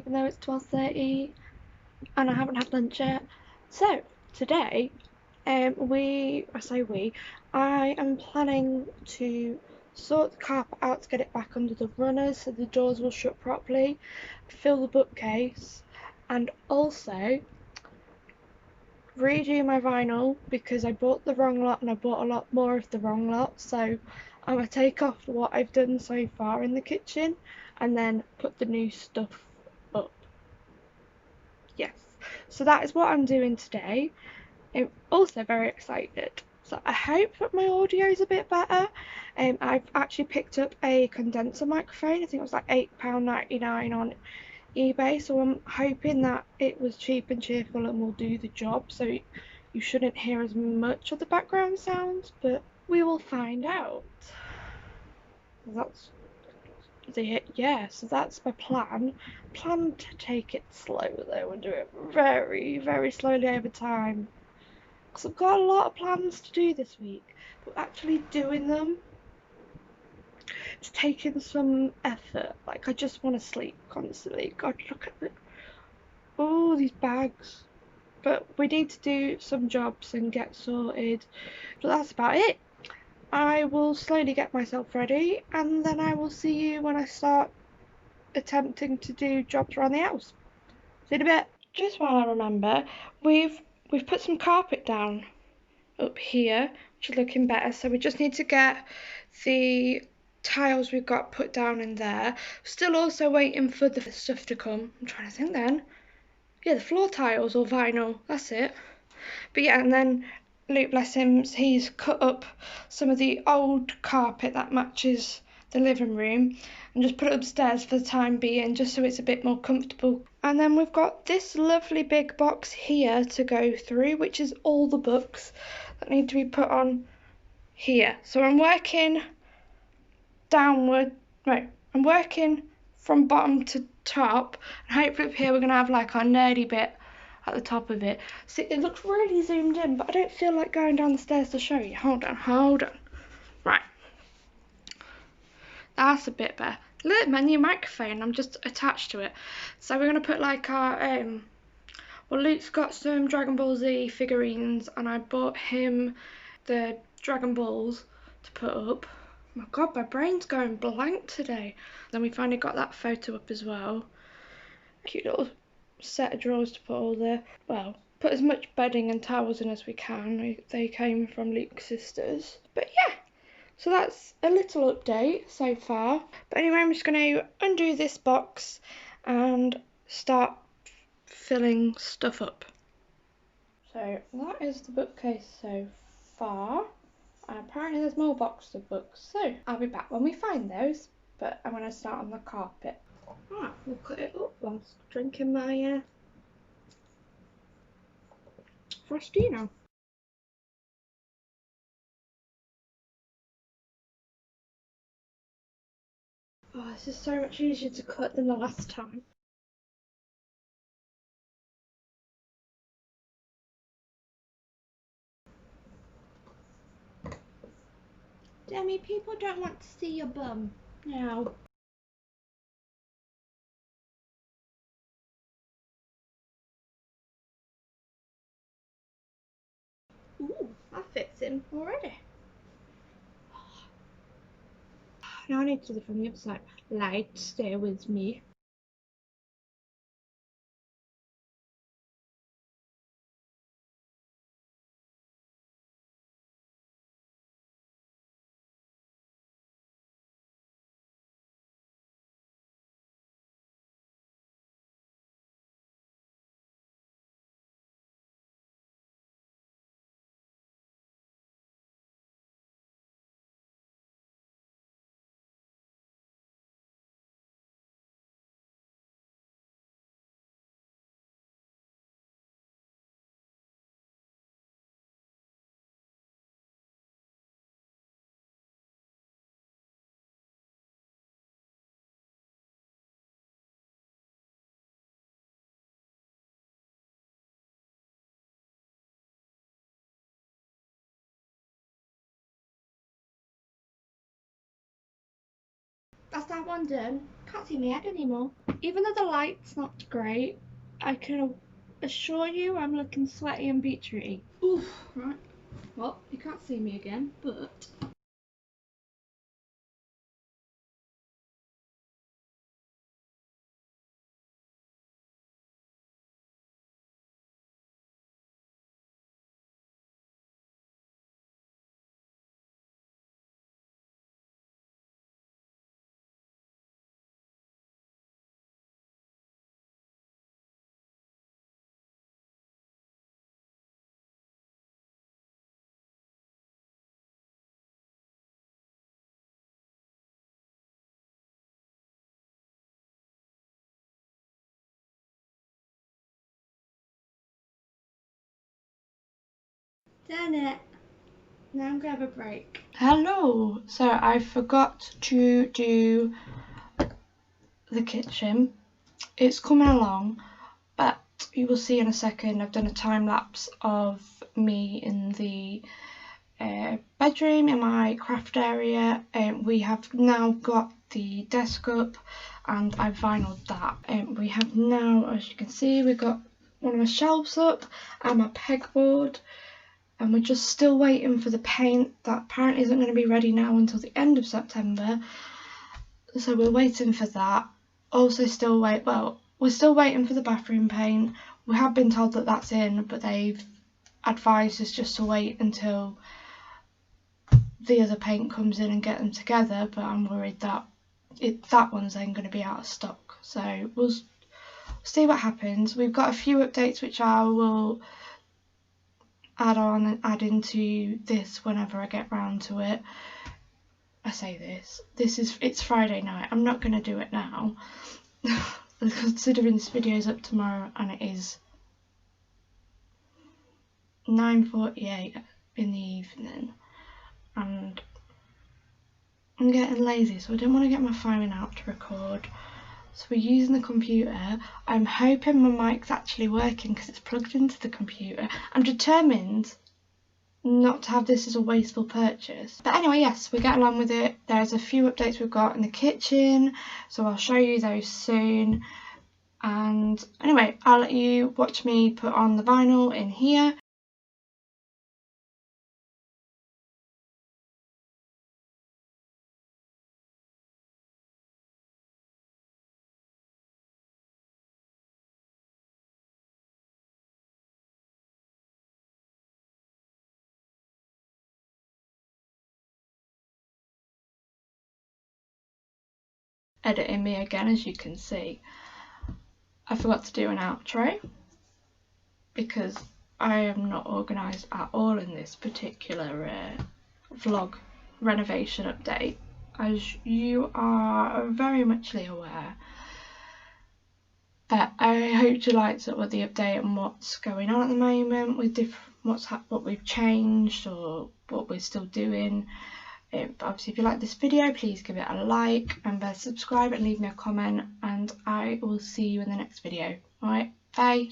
even though it's 12:30 and I haven't had lunch yet. So today, I am planning to sort the carpet out to get it back under the runners so the doors will shut properly, fill the bookcase, and also redo my vinyl because I bought the wrong lot and I bought a lot more of the wrong lot. So I'm going to take off what I've done so far in the kitchen and then put the new stuff up. Yes, so that is what I'm doing today. I'm also very excited. So I hope that my audio is a bit better. I've actually picked up a condenser microphone. I think it was like £8.99 on eBay. So I'm hoping that it was cheap and cheerful and will do the job. So you shouldn't hear as much of the background sounds, but we will find out. So that's my plan. Plan to take it slow though and do it very, very slowly over time. Because I've got a lot of plans to do this week, but actually doing them, it's taking some effort. Like, I just want to sleep constantly. God, look at all these bags. But we need to do some jobs and get sorted. But that's about it. I will slowly get myself ready, and then I will see you when I start attempting to do jobs around the house. See you in a bit. Just while I remember, we've put some carpet down up here, which is looking better, so we just need to get the tiles we've got put down in there. Still also waiting for the stuff to come. I'm trying to think then. Yeah, the floor tiles or vinyl, that's it. But yeah, and then Luke, bless him, he's cut up some of the old carpet that matches the living room and just put it upstairs for the time being, just so it's a bit more comfortable. And then we've got this lovely big box here to go through, which is all the books that need to be put on here. So I'm working downward, no, I'm working from bottom to top, and hopefully up here we're going to have like our nerdy bit at the top of it. See, it looks really zoomed in, but I don't feel like going down the stairs to show you. Hold on. Right. That's a bit better. Look, my new microphone, I'm just attached to it. So we're going to put like our, well, Luke's got some Dragon Ball Z figurines, and I bought him the Dragon Balls to put up. Oh my god, my brain's going blank today. Then we finally got that photo up as well. Cute little set of drawers to put all the, well, put as much bedding and towels in as we can. They came from Luke's sisters. But yeah, so that's a little update so far. But anyway, I'm just going to undo this box and start filling stuff up. So that is the bookcase so far. And apparently there's more boxes of books. So I'll be back when we find those. But I'm going to start on the carpet. Right, we'll cut it up whilst drinking my Frostino. Oh, this is so much easier to cut than the last time. Demi, people don't want to see your bum now. Ooh, that fits him already. Now I need to do it from the other side. Light, stay with me. that one done. Can't see my head anymore. Even though the light's not great, I can assure you I'm looking sweaty and beetrooty. Oof, right. Well, you can't see me again, but done it. Now I'm gonna have a break. Hello. So I forgot to do the kitchen. It's coming along, but you will see in a second. I've done a time lapse of me in the bedroom in my craft area. We have now got the desk up and I've vinyled that. We have now, as you can see, we've got one of my shelves up and my pegboard, and we're just still waiting for the paint that apparently isn't going to be ready now until the end of September, so we're waiting for that. Also we're still waiting for the bathroom paint. We have been told that that's in, but they've advised us just to wait until the other paint comes in and get them together, but I'm worried that that one's then going to be out of stock, so we'll see what happens. We've got a few updates which I will add on and add into this whenever I get round to it. I say it's Friday night, I'm not going to do it now considering this video is up tomorrow and it is 9:48 in the evening and I'm getting lazy, so I don't want to get my phone out to record, so we're using the computer. I'm hoping my mic's actually working because it's plugged into the computer. I'm determined not to have this as a wasteful purchase. But anyway, yes, we're getting on with it. There's a few updates we've got in the kitchen, so I'll show you those soon. And anyway, I'll let you watch me put on the vinyl in here. Editing me again, as you can see. I forgot to do an outro because I am not organised at all in this particular vlog renovation update, as you are very muchly aware. But I hope you liked it with the update on what's going on at the moment with what we've changed or what we're still doing. But obviously, if you like this video, please give it a like and subscribe and leave me a comment, and I will see you in the next video. Alright, bye.